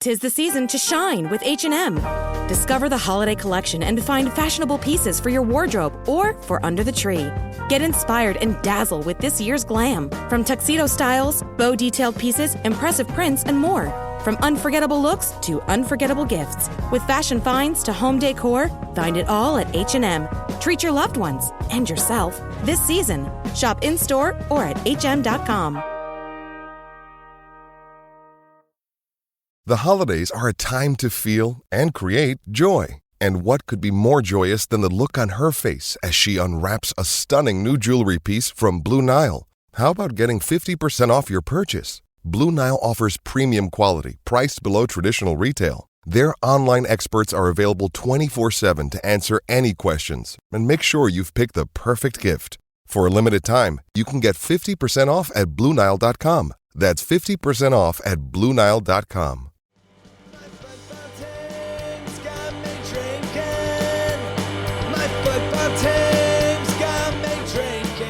'Tis the season to shine with H&M. Discover the holiday collection and find fashionable pieces for your wardrobe or for under the tree. Get inspired and dazzle with this year's glam. From tuxedo styles, bow detailed pieces, impressive prints, and more. From unforgettable looks to unforgettable gifts. With fashion finds to home decor, find it all at H&M. Treat your loved ones and yourself this season. Shop in-store or at hm.com. The holidays are a time to feel and create joy. And what could be more joyous than the look on her face as she unwraps a stunning new jewelry piece from Blue Nile? How about getting 50% off your purchase? Blue Nile offers premium quality, priced below traditional retail. Their online experts are available 24/7 to answer any questions and make sure you've picked the perfect gift. For a limited time, you can get 50% off at BlueNile.com. That's 50% off at BlueNile.com.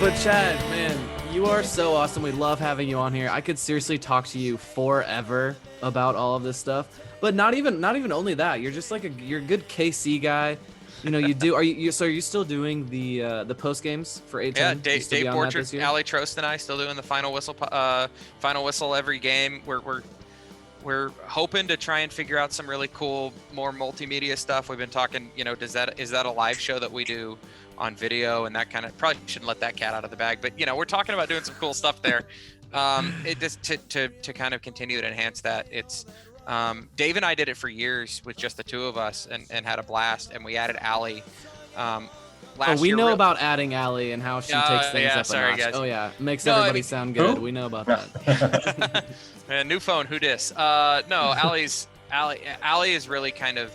But Chad, man, you are so awesome. We love having you on here. I could seriously talk to you forever about all of this stuff. But not even only that. You're just like you're a good KC guy. You know, you do. Are you still doing the post games for 8-10? Yeah, Dave Borchert, Ali Trost, and I still doing the final whistle every game. We're hoping to try and figure out some really cool, more multimedia stuff. We've been talking, you know, is that a live show that we do on video and that kind of, probably shouldn't let that cat out of the bag, but you know, we're talking about doing some cool stuff there. It just to kind of continue to enhance that. It's Dave and I did it for years with just the two of us and had a blast, and we added Ali we know about adding Ali and how she takes things up sorry, a notch. guys. Oh yeah, makes everybody sound good. We know about that. New phone, who dis? No, Ali is really kind of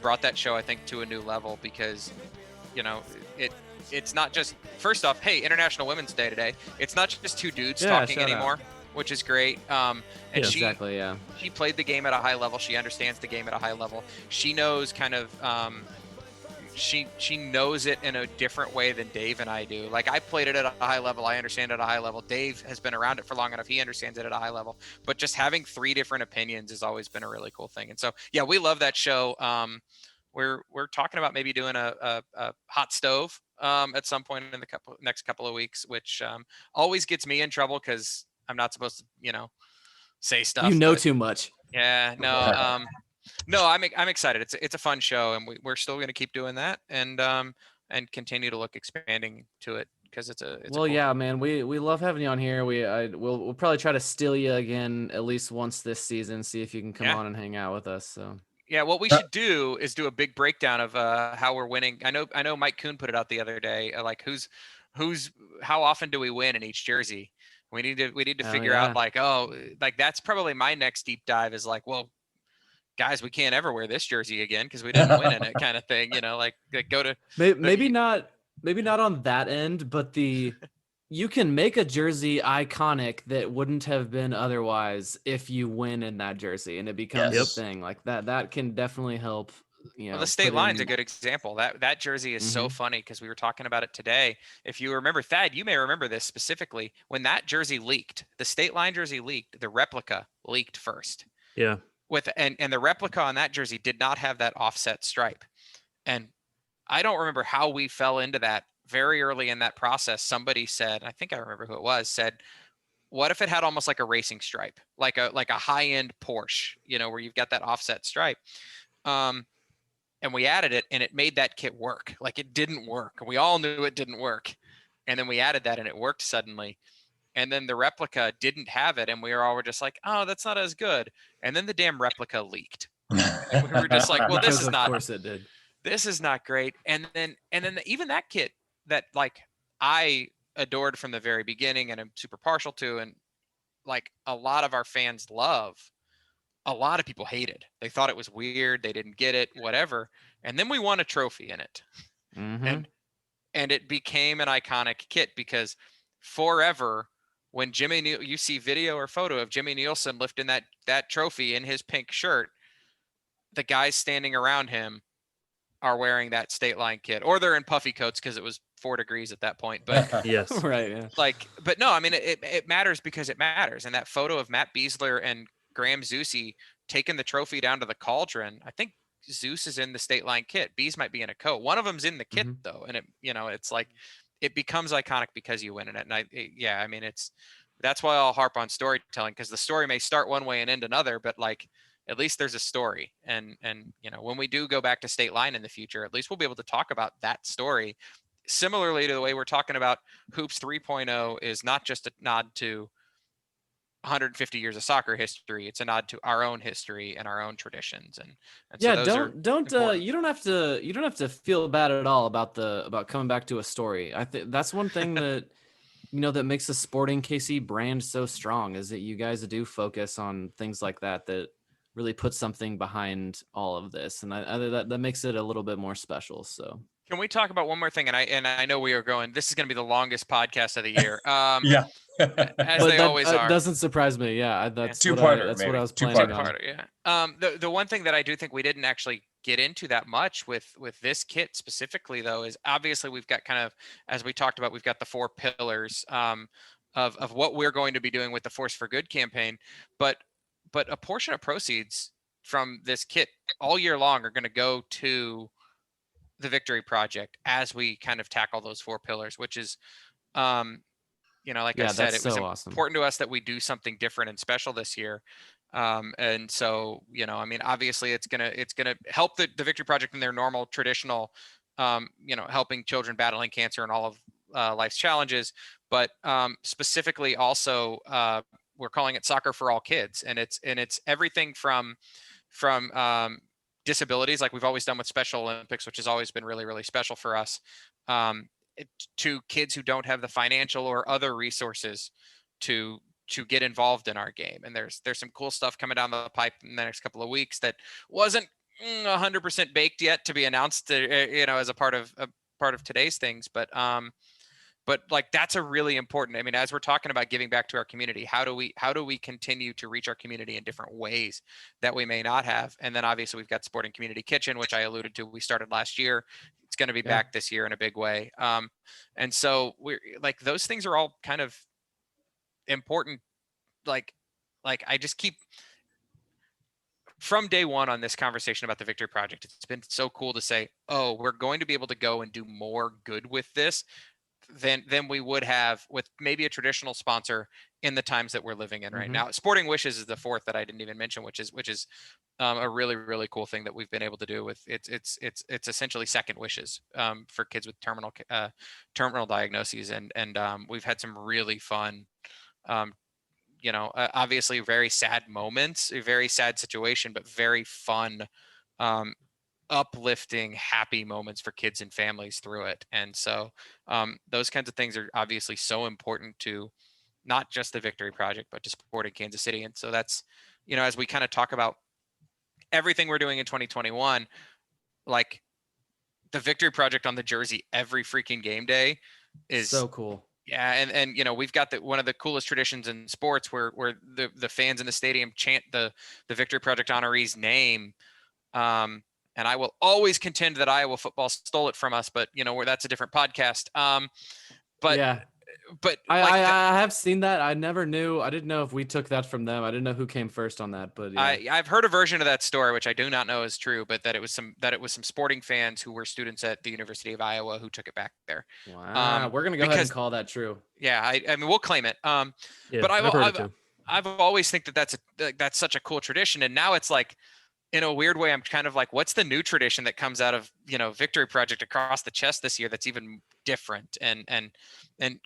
brought that show, I think, to a new level, because you know, it's not just, first off, hey, International Women's Day today. It's not just two dudes talking anymore, which is great. And she played the game at a high level. She understands the game at a high level. She knows kind of she knows it in a different way than Dave and I do. Like, I played it at a high level. I understand it at a high level. Dave has been around it for long enough. He understands it at a high level. But just having three different opinions has always been a really cool thing. And so, yeah, we love that show. We're talking about maybe doing a hot stove at some point in the next couple of weeks, which always gets me in trouble because I'm not supposed to, you know, say stuff. Too much. Yeah, no. No, I'm excited. It's a fun show, and we're still going to keep doing that and continue to look expanding to it, because it's well, yeah, man, we love having you on here. We'll probably try to steal you again at least once this season, see if you can come on and hang out with us. So yeah, what we should do is do a big breakdown of how we're winning. I know Mike Kuhn put it out the other day, like who's how often do we win in each jersey. We need to figure out, like, that's probably my next deep dive, is like, well, guys, we can't ever wear this jersey again because we didn't win in it, kind of thing, you know, like go to maybe not on that end, but you can make a jersey iconic that wouldn't have been otherwise if you win in that jersey, and it becomes a thing like that can definitely help. You know, well, the state line's a good example. That jersey is so funny, because we were talking about it today. If you remember, Thad, you may remember this specifically, when that jersey leaked, the state line jersey leaked, the replica leaked first. Yeah. And the replica on that jersey did not have that offset stripe. And I don't remember how we fell into that. Very early in that process, somebody said, I think I remember who it was, said, what if it had almost like a racing stripe, like a high-end Porsche, you know, where you've got that offset stripe. And we added it, and it made that kit work. Like, it didn't work. We all knew it didn't work. And then we added that, and it worked suddenly. And then the replica didn't have it, and we were just like, oh, that's not as good. And then the damn replica leaked. And we were just like, well, this is not. Of course it did. This is not great. And then even that kit that, like, I adored from the very beginning and I'm super partial to, and like a lot of our fans love, a lot of people hated. They thought it was weird. They didn't get it, whatever. And then we won a trophy in it. Mm-hmm. And it became an iconic kit, because forever, when you see video or photo of Jimmy Nielsen lifting that trophy in his pink shirt, the guys standing around him are wearing that state line kit, or they're in puffy coats because it was 4 degrees at that point. But yes, right. Yeah. Like, but no, I mean, it matters because it matters. And that photo of Matt Beasler and Graham Zusi taken the trophy down to the cauldron. I think Zeus is in the state line kit. Bees might be in a coat. One of them's in the kit though, and it's like it becomes iconic because you win in it. And I mean, that's why I'll harp on storytelling, because the story may start one way and end another, but like at least there's a story. And when we do go back to state line in the future, at least we'll be able to talk about that story. Similarly to the way we're talking about Hoops 3.0 is not just a nod to 150 years of soccer history. It's a nod to our own history and our own traditions. And yeah, so those don't you don't have to feel bad at all about coming back to a story. I think that's one thing that that makes the Sporting KC brand so strong, is that you guys do focus on things like that really put something behind all of this, and that makes it a little bit more special. So can we talk about one more thing? And I know we are going. This is going to be the longest podcast of the year. Yeah, as they always are. Doesn't surprise me. Yeah, that's two-parter. That's what I was planning on. Yeah. The one thing that I do think we didn't actually get into that much with this kit specifically, though, is obviously we've got kind of, as we talked about, we've got the 4 pillars of what we're going to be doing with the Force for Good campaign, but a portion of proceeds from this kit all year long are going to go to the Victory Project as we kind of tackle those 4 pillars, which is, like I said, it was awesome. important to us that we do something different and special this year. And so, I mean, obviously it's gonna help the Victory Project in their normal traditional, helping children battling cancer and all of life's challenges, but specifically also we're calling it Soccer for All Kids, and it's everything from disabilities, like we've always done with Special Olympics, which has always been really, really special for us, to kids who don't have the financial or other resources to get involved in our game. And there's some cool stuff coming down the pipe in the next couple of weeks that wasn't 100% baked yet to be announced, as a part of today's things. But like, that's a really important, I mean, as we're talking about giving back to our community, how do we continue to reach our community in different ways that we may not have? And then obviously we've got Sporting Community Kitchen, which I alluded to, we started last year. It's going to be back this year in a big way. And so we're like, those things are all kind of important. Like I just keep, from day one on this conversation about the Victory Project, it's been so cool to say, oh, we're going to be able to go and do more good with this than we would have with maybe a traditional sponsor in the times that we're living in right now. Sporting Wishes is the 4th that I didn't even mention, which is a really, really cool thing that we've been able to do with it's essentially second wishes for kids with terminal diagnoses, and we've had some really fun, obviously very sad moments, a very sad situation, but very fun, uplifting, happy moments for kids and families through it. And so those kinds of things are obviously so important to not just the Victory Project, but to supporting Kansas City. And so that's, as we kind of talk about everything we're doing in 2021, like the Victory Project on the jersey every freaking game day is so cool. Yeah, and we've got one of the coolest traditions in sports where the fans in the stadium chant the Victory Project honoree's name. And I will always contend that Iowa football stole it from us, but where that's a different podcast. But yeah, but I have seen that. I didn't know if we took that from them. I didn't know who came first on that, but yeah. I've heard a version of that story, which I do not know is true, but that it was some Sporting fans who were students at the University of Iowa who took it back there. Wow. We're gonna go ahead and call that true. Yeah, I mean, we'll claim it. Yeah, but I've always think that's such a cool tradition, and now it's like, in a weird way, I'm kind of like, what's the new tradition that comes out of, Victory Project across the chest this year that's even different? And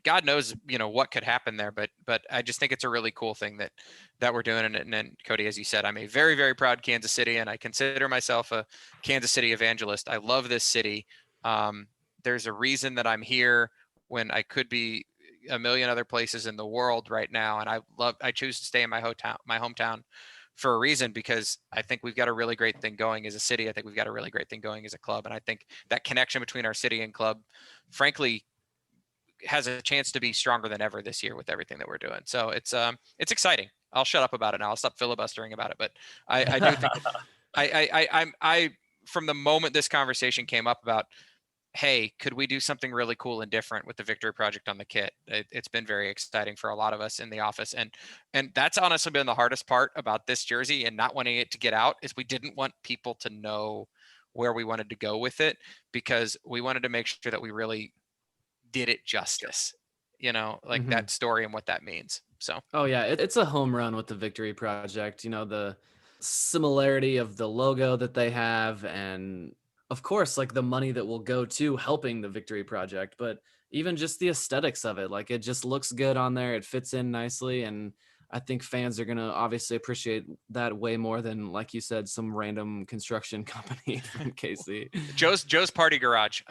God knows, what could happen there. But I just think it's a really cool thing that we're doing. And Cody, as you said, I'm a very, very proud Kansas City, and I consider myself a Kansas City evangelist. I love this city. There's a reason that I'm here when I could be a million other places in the world right now. And I choose to stay in my hometown for a reason, because I think we've got a really great thing going as a city. I think we've got a really great thing going as a club. And I think that connection between our city and club, frankly, has a chance to be stronger than ever this year with everything that we're doing. So it's exciting. I'll shut up about it now. I'll stop filibustering about it. But I do think I from the moment this conversation came up about hey, could we do something really cool and different with the Victory Project on the kit? It's been very exciting for a lot of us in the office, and that's honestly been the hardest part about this jersey and not wanting it to get out, is we didn't want people to know where we wanted to go with it, because we wanted to make sure that we really did it justice, like Mhm. that story and what that means. So Oh yeah, it's a home run with the Victory Project. The similarity of the logo that they have, and of course, like the money that will go to helping the Victory Project, but even just the aesthetics of it, like it just looks good on there. It fits in nicely, and I think fans are gonna obviously appreciate that way more than, like you said, some random construction company from KC. Joe's Party Garage.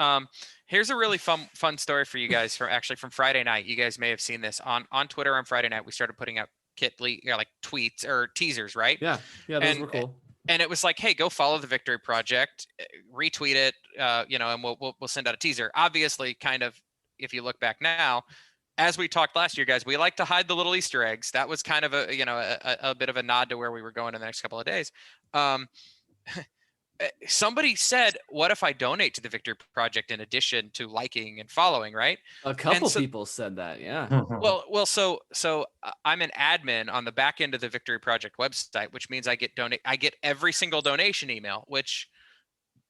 Here's a really fun story for you guys from Friday night. You guys may have seen this on Twitter on Friday night. We started putting out like tweets or teasers, right? Yeah, yeah, those And were cool. and it was like, hey, go follow the Victory Project, retweet it, and we'll send out a teaser. Obviously, kind of, if you look back now, as we talked last year, guys, we like to hide the little Easter eggs. That was kind of a bit of a nod to where we were going in the next couple of days. Somebody said, what if I donate to the Victory Project in addition to liking and following, right? A couple people said that, yeah. Well, so I'm an admin on the back end of the Victory Project website, which means I get every single donation email, which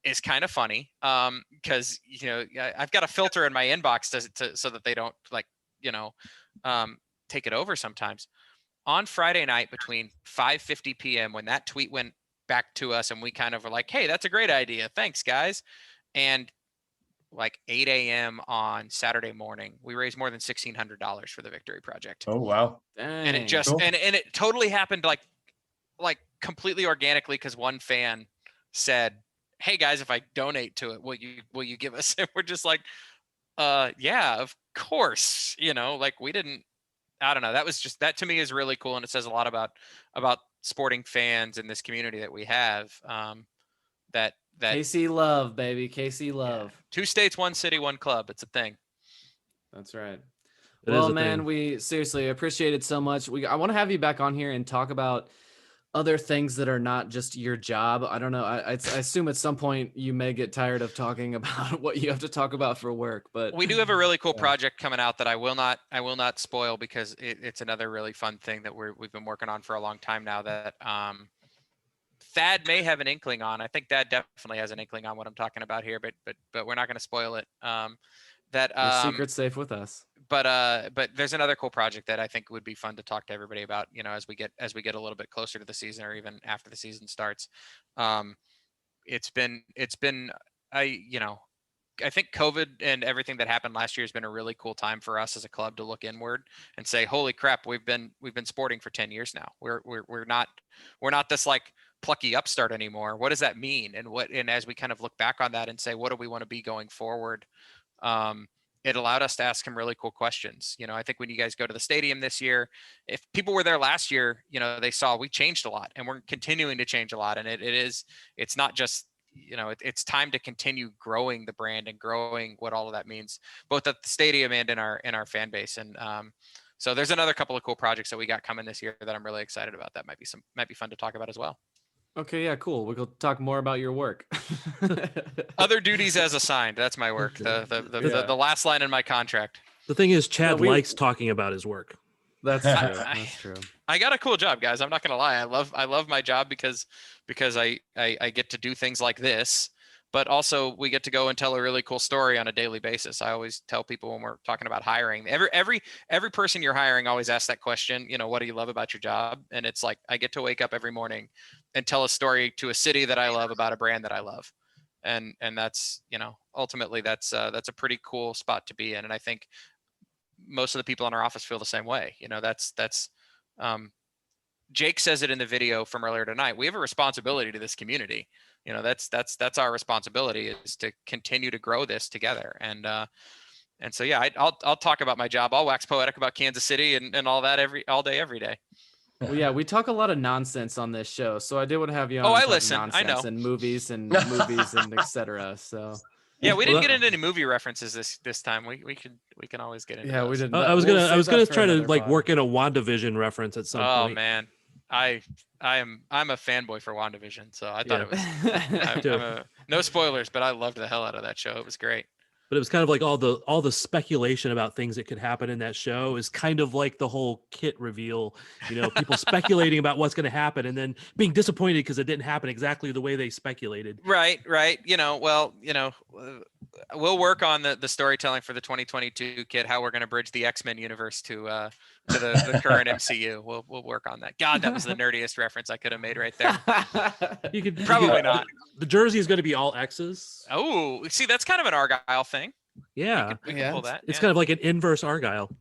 is kind of funny, because I've got a filter in my inbox so that they don't take it over sometimes. On Friday night between 5:50 p.m. when that tweet went back to us, and we kind of were like, hey, that's a great idea, thanks guys, and like 8 a.m. on Saturday morning, we raised more than $1,600 for the Victory Project. Oh wow! Dang. And it just Cool. and it totally happened like completely organically, because one fan said, hey guys, if I donate to it, will you give us? And we're just like, yeah, of course. Like we didn't. I don't know. That to me is really cool, and it says a lot about sporting fans in this community that we have. That KC love, baby. KC love. Yeah. 2 states, 1 city, 1 club. It's a thing. That's right. It Well, is a man, thing. we seriously appreciate it so much. I want to have you back on here and talk about other things that are not just your job. I don't know. I assume at some point you may get tired of talking about what you have to talk about for work, but We do have a really cool project coming out that I will not spoil, because it's another really fun thing that we've been working on for a long time now, that Thad may have an inkling on. I think Thad definitely has an inkling on what I'm talking about here, but we're not going to spoil it. your secret's safe with us. But there's another cool project that I think would be fun to talk to everybody about, as we get a little bit closer to the season, or even after the season starts. It's been I think COVID and everything that happened last year has been a really cool time for us as a club to look inward and say, holy crap, we've been sporting for 10 years now. We're not this like plucky upstart anymore. What does that mean? And as we kind of look back on that and say, what do we want to be going forward? It allowed us to ask some really cool questions. I think when you guys go to the stadium this year, if people were there last year, they saw we changed a lot, and we're continuing to change a lot. And it's not just, it's time to continue growing the brand and growing what all of that means, both at the stadium and in our fan base. And so there's another couple of cool projects that we got coming this year that I'm really excited about. That might be fun to talk about as well. Okay, yeah, cool. We'll talk more about your work. Other duties as assigned. That's my work. The last line in my contract. The thing is, Chad likes talking about his work. That's true. That's true. I got a cool job, guys. I'm not gonna lie. I love my job because I get to do things like this, but also we get to go and tell a really cool story on a daily basis. I always tell people when we're talking about hiring, every person you're hiring always asks that question, what do you love about your job? And it's like, I get to wake up every morning and tell a story to a city that I love about a brand that I love. And that's, ultimately that's a pretty cool spot to be in. And I think most of the people in our office feel the same way. That's Jake says it in the video from earlier tonight. We have a responsibility to this community. That's our responsibility, is to continue to grow this together. And so, yeah, I'll talk about my job. I'll wax poetic about Kansas City and all that all day, every day. Well, yeah, we talk a lot of nonsense on this show, so I did want to have you on. Oh, to I talk listen. I nonsense know. and movies and etc. So yeah, we didn't get into any movie references this time. We can always get into. Yeah, those. we didn't. I was gonna try to work in a WandaVision reference at some point. Oh man, I'm a fanboy for WandaVision, so I thought it was. No spoilers, but I loved the hell out of that show. It was great. But it was kind of like all the speculation about things that could happen in that show is kind of like the whole kit reveal, people speculating about what's going to happen and then being disappointed because it didn't happen exactly the way they speculated. Right. We'll work on the storytelling for the 2022 kit, how we're going to bridge the X-Men universe to the current MCU. We'll work on that. God, that was the nerdiest reference I could have made right there. You could Probably not. The jersey is going to be all X's. Oh, see, that's kind of an Argyle thing. Yeah. We can pull that. It's kind of like an inverse Argyle.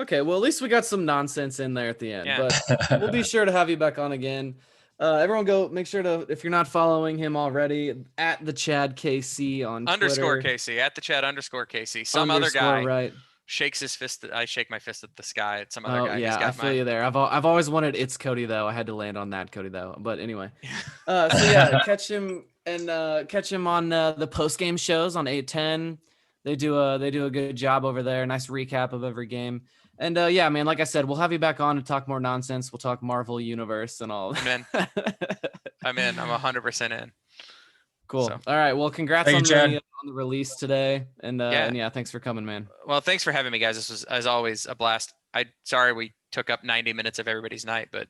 Okay, well, at least we got some nonsense in there at the end. Yeah. But we'll be sure to have you back on again. Everyone go make sure to, if you're not following him already, at the Chad KC on _KC, Twitter. at the Chad _KC. Some other guy right. shakes his fist. I shake my fist at the sky. It's some other guy. Yeah, I feel you there. I've always wanted It's Cody though. I had to land on that Cody though. But anyway, so yeah, catch him on the post game shows on 810. They do a good job over there. Nice recap of every game. And yeah, man, like I said, we'll have you back on to talk more nonsense. We'll talk Marvel Universe and all. I'm in. I'm 100% in. Cool. So. All right. Well, congrats on the release today. And yeah, thanks for coming, man. Well, thanks for having me, guys. This was, as always, a blast. Sorry we took up 90 minutes of everybody's night, but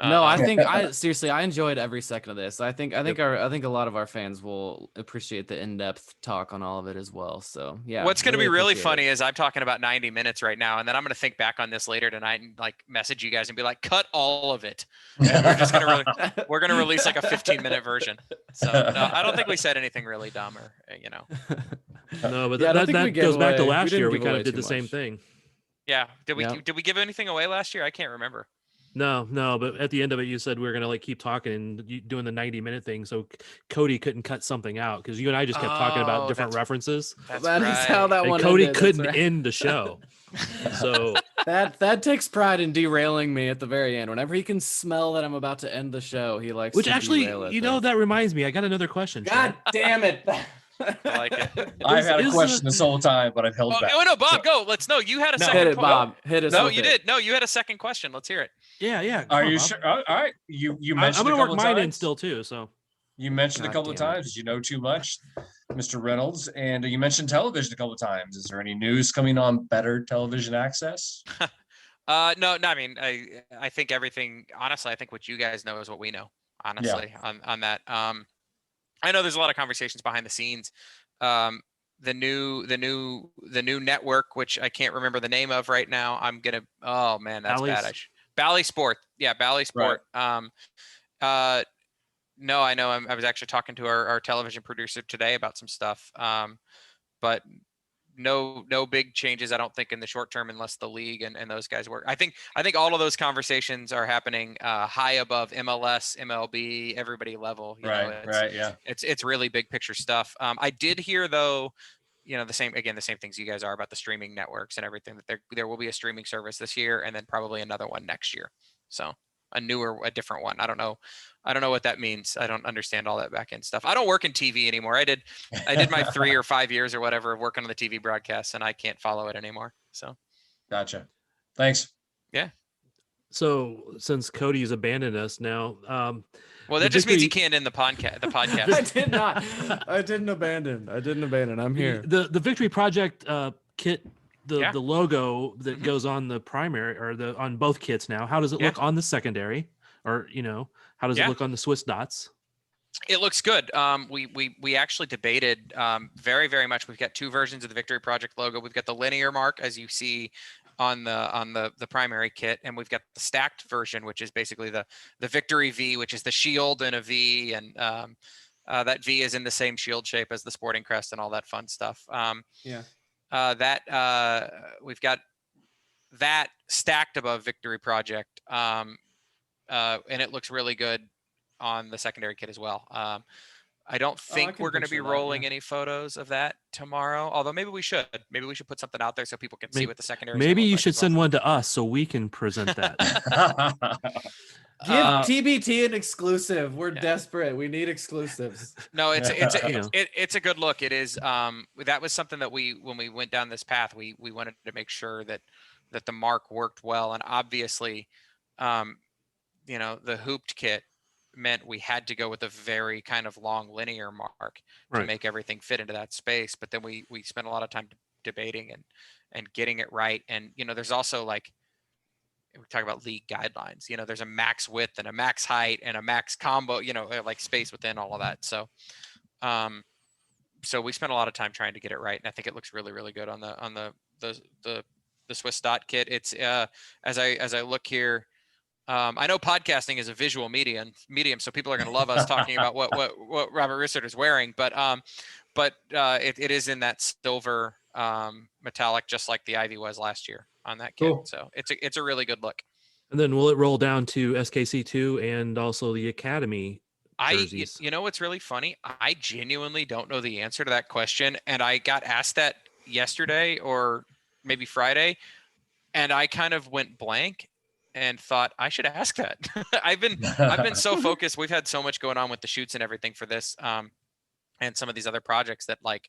no, I think seriously, I enjoyed every second of this. I think a lot of our fans will appreciate the in-depth talk on all of it as well. So yeah. What's going to be really funny is I'm talking about 90 minutes right now, and then I'm going to think back on this later tonight and like message you guys and be like, cut all of it. And we're going to release like a 15-minute version. So no, I don't think we said anything really dumb or No, but that goes back to last year. We kind of did the same thing. Yeah. Did we give anything away last year? I can't remember. No, but at the end of it, you said we were going to like keep talking and doing the 90-minute thing. So Cody couldn't cut something out because you and I just kept talking about different references. That is how that one Cody ended. couldn't end the show. So that takes pride in derailing me at the very end. Whenever he can smell that I'm about to end the show, he likes to derail it. That reminds me. I got another question. God damn it. I like it. I've had a question this whole time, but I've held back. Oh no, Bob, go. You had a second. Hit it, Bob. Hit us. No, you did. No, you had a second question. Let's hear it. Yeah. Are you sure? All right. You mentioned. I'm gonna work mine in still too. So you mentioned a couple of times. Did you know too much, Mr. Reynolds? And you mentioned television a couple of times. Is there any news coming on better television access? No. I mean, I think everything. Honestly, I think what you guys know is what we know. Honestly, on that. I know there's a lot of conversations behind the scenes. The new network, which I can't remember the name of right now. Oh man, that's bad. Bally Sport. Yeah, Bally Sport. Right. No, I know. I was actually talking to our television producer today about some stuff. But no big changes, I don't think, in the short term, unless the league and those guys work. I think all of those conversations are happening high above MLS, MLB, everybody level. Right. Yeah. It's really big picture stuff. I did hear though, the same things you guys are about the streaming networks and everything, that there will be a streaming service this year and then probably another one next year. So a different one. I don't know what that means. I don't understand all that back end stuff. I don't work in TV anymore. I did my 3 or 5 years or whatever of working on the TV broadcasts, and I can't follow it anymore. So gotcha. Thanks. Yeah. So since Cody's abandoned us now, well, that just means he can't end the podcast. I did not. I didn't abandon. I'm here. The Victory Project kit, the logo that goes on the primary or on both kits now. How does it look on the secondary? Or how does it look on the Swiss dots? It looks good. We actually debated very, very much. We've got 2 versions of the Victory Project logo. We've got the linear mark, as you see on the primary kit, and we've got the stacked version, which is basically the Victory V, which is the shield and a V, and that V is in the same shield shape as the sporting crest and all that fun stuff. We've got that stacked above Victory Project, and it looks really good on the secondary kit as well. I don't think we're going to be rolling any photos of that tomorrow, although maybe we should. Maybe we should put something out there so people can see what the secondary. Maybe you should send one to us so we can present that. Give TBT an exclusive. We're desperate. We need exclusives. No, it's a good look. It is. That was something that when we went down this path, we wanted to make sure that the mark worked well, and obviously, the hooped kit meant we had to go with a very kind of long linear mark to Right. make everything fit into that space. But then we spent a lot of time debating and getting it right. And, there's also like, we talk about league guidelines, there's a max width and a max height and a max combo, like space within all of that. So we spent a lot of time trying to get it right. And I think it looks really, really good on the Swiss dot kit. It's as I look here, I know podcasting is a visual medium, so people are going to love us talking about what Robert Rissert is wearing, but it is in that silver metallic, just like the Ivy was last year on that kit. Cool. So it's a really good look. And then will it roll down to SKC2 and also the Academy jerseys? What's really funny? I genuinely don't know the answer to that question, and I got asked that yesterday or maybe Friday, and I kind of went blank and thought I should ask that. I've been so focused. We've had so much going on with the shoots and everything for this, and some of these other projects that like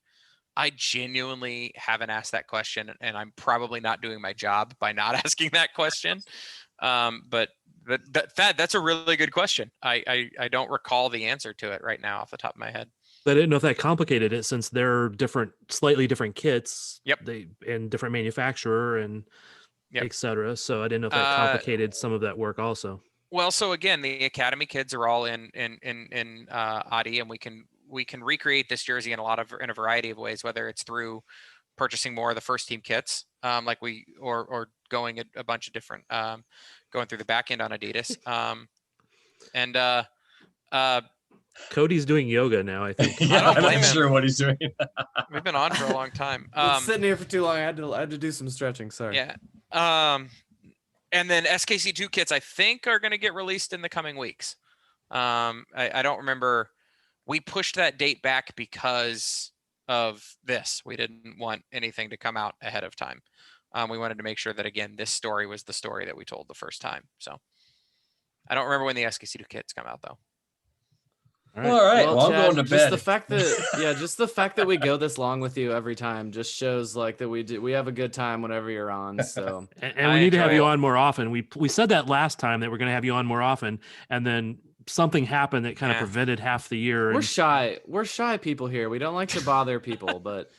I genuinely haven't asked that question, and I'm probably not doing my job by not asking that question. But that's a really good question. I don't recall the answer to it right now off the top of my head. I didn't know if that complicated it since they're slightly different kits. Yep. And different manufacturer and Yep. et cetera. So I didn't know if that complicated some of that work also. Well, so again, the Academy kids are all in Adi, and we can recreate this jersey in a variety of ways, whether it's through purchasing more of the first team kits, like or going a bunch of different, going through the back end on Adidas. Cody's doing yoga now, I think. Yeah, I don't I'm blame not him. sure what he's doing. We've been on for a long time. Been sitting here for too long. I had to do some stretching. Sorry. Yeah. And then SKC2 kits, I think, are going to get released in the coming weeks. I don't remember. We pushed that date back because of this. We didn't want anything to come out ahead of time. We wanted to make sure that, again, this story was the story that we told the first time. So I don't remember when the SKC2 kits come out, though. All right. Well, I'm Chad, going to just bed. just the fact that we go this long with you every time just shows like that we have a good time whenever you're on. So and we need to have you on more often. We said that last time that we're going to have you on more often, and then something happened that kind of prevented half the year. We're shy people here. We don't like to bother people, but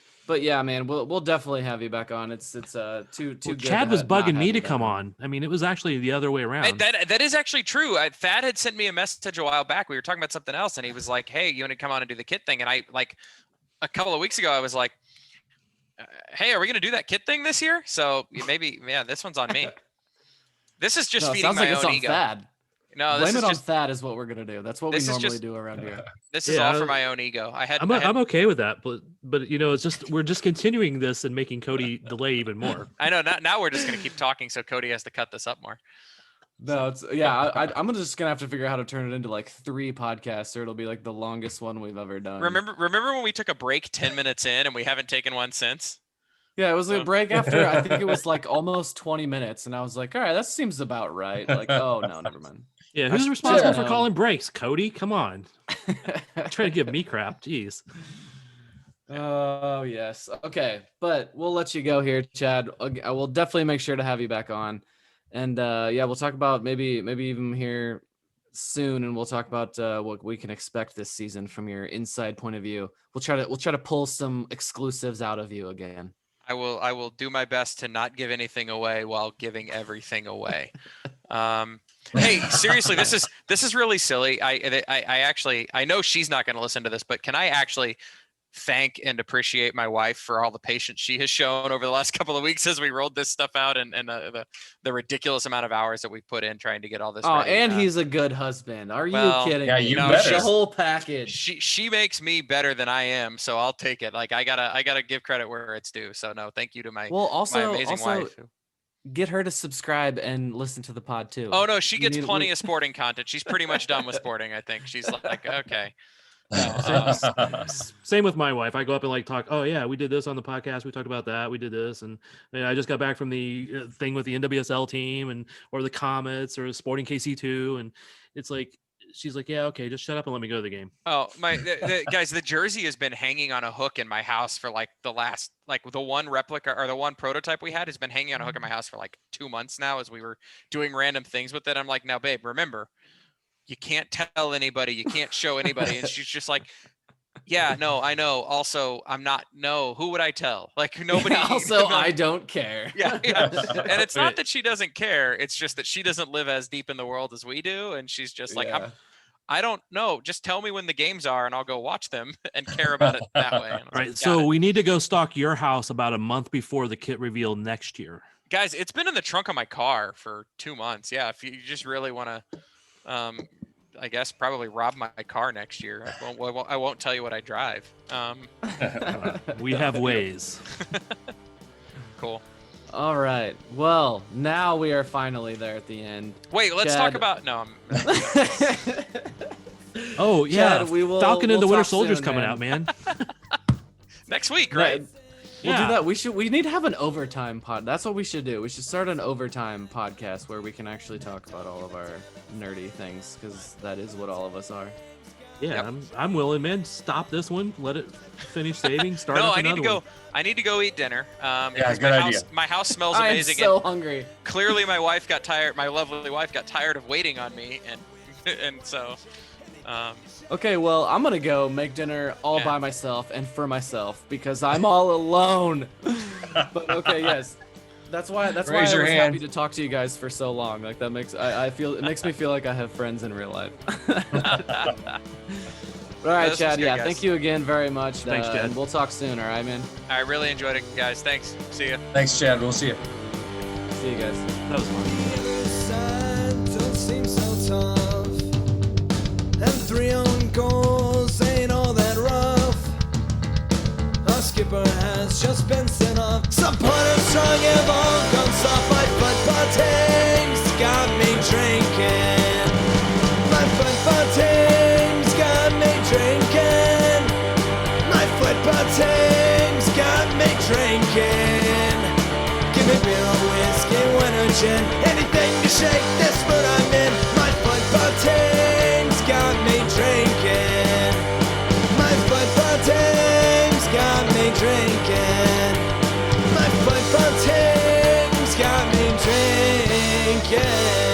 yeah, man, we'll definitely have you back on. It's too good. Chad was bugging me to come on. I mean, it was actually the other way around. That is actually true. Thad had sent me a message a while back. We were talking about something else, and he was like, "Hey, you want to come on and do the kit thing?" And I, like, a couple of weeks ago, I was like, "Hey, are we going to do that kit thing this year?" So maybe, yeah, this one's on me. This is just feeding my own ego. Thad. No, blame it on Thad is what we're gonna do. That's what we normally do around here. This is all for my own ego. I'm okay with that, but it's just we're just continuing this and making Cody delay even more. I know. Now we're just gonna keep talking, so Cody has to cut this up more. No, I'm just gonna have to figure out how to turn it into like 3 podcasts, or it'll be like the longest one we've ever done. Remember when we took a break 10 minutes in and we haven't taken one since? Yeah, it was a break after I think it was like almost 20 minutes, and I was like, all right, that seems about right. Like, oh no, never mind. Yeah, who's responsible for calling breaks? Cody, come on. Try to give me crap. Jeez. Oh, yes. Okay, but we'll let you go here, Chad. I will definitely make sure to have you back on. And we'll talk about maybe even here soon, and we'll talk about what we can expect this season from your inside point of view. We'll try to pull some exclusives out of you again. I will do my best to not give anything away while giving everything away. Hey, seriously, this is really silly. I know she's not going to listen to this, but can I actually thank and appreciate my wife for all the patience she has shown over the last couple of weeks as we rolled this stuff out and the ridiculous amount of hours that we put in trying to get all this ready. And he's a good husband. Are you kidding me? You better. The whole package. She makes me better than I am, so I'll take it. Like I gotta give credit where it's due. So no, thank you to my amazing wife. Get her to subscribe and listen to the pod too. Oh no, she gets plenty of sporting content. She's pretty much done with sporting, I think. She's like, okay. Same with my wife. I go up and like talk. Oh yeah, we did this on the podcast. We talked about that. We did this, and I just got back from the thing with the NWSL team, or the Comets, or Sporting KC2, and it's like she's like, yeah, okay, just shut up and let me go to the game. Oh my guys, the jersey has been hanging on a hook in my house for like the one replica or the one prototype we had has been hanging on a hook in my house for like 2 months now as we were doing random things with it. I'm like, now babe, remember, you can't tell anybody, you can't show anybody. And she's just like, yeah, no, I know. Also, I'm not, no, who would I tell? Like nobody. Also, I don't care. Yeah. And it's not that she doesn't care. It's just that she doesn't live as deep in the world as we do. And she's just like, I don't know. Just tell me when the games are and I'll go watch them and care about it that way. All right. So we need to go stalk your house about a month before the kit reveal next year. Guys, it's been in the trunk of my car for 2 months. Yeah. If you just really want to, I guess probably rob my car next year. I won't tell you what I drive. We have ways. Cool. All right. Well, now we are finally there at the end. Wait, let's talk about Oh yeah, Chad, Falcon and the Winter Soldier's soon, coming man. out, man. Next week, right? We'll do that. We need to have an overtime pod. That's what we should do. We should start an overtime podcast where we can actually talk about all of our nerdy things, because that is what all of us are. Yeah, yep. I'm willing, man. Stop this one. Let it finish saving. Start. No, up I need to go. one. I need to go eat dinner. Yeah, good idea. My house smells amazing. I'm so hungry. Clearly, my wife got tired. My lovely wife got tired of waiting on me, and so. Okay, well, I'm gonna go make dinner all by myself and for myself because I'm all alone. But okay, yes, that's why I was happy to talk to you guys for so long. Like that makes it makes me feel like I have friends in real life. All right, Chad. Good, guys. Thank you again very much. Thanks, Chad. And we'll talk soon. All right, man. I really enjoyed it, guys. Thanks. See you. Thanks, Chad. We'll see you. See you guys. That was fun. Don't seem so tough, and 3 own goals ain't all that rough. Our skipper has just been sent off. Supporters strong have all gone soft. My football team's got me drinking. My football team's got me drinking. My football team's got me drinking. Give me beer or whiskey, wine or gin, anything to shake this mood I'm in. My football team's got me drinking. My football team's got me drinking. My football team's got me drinking.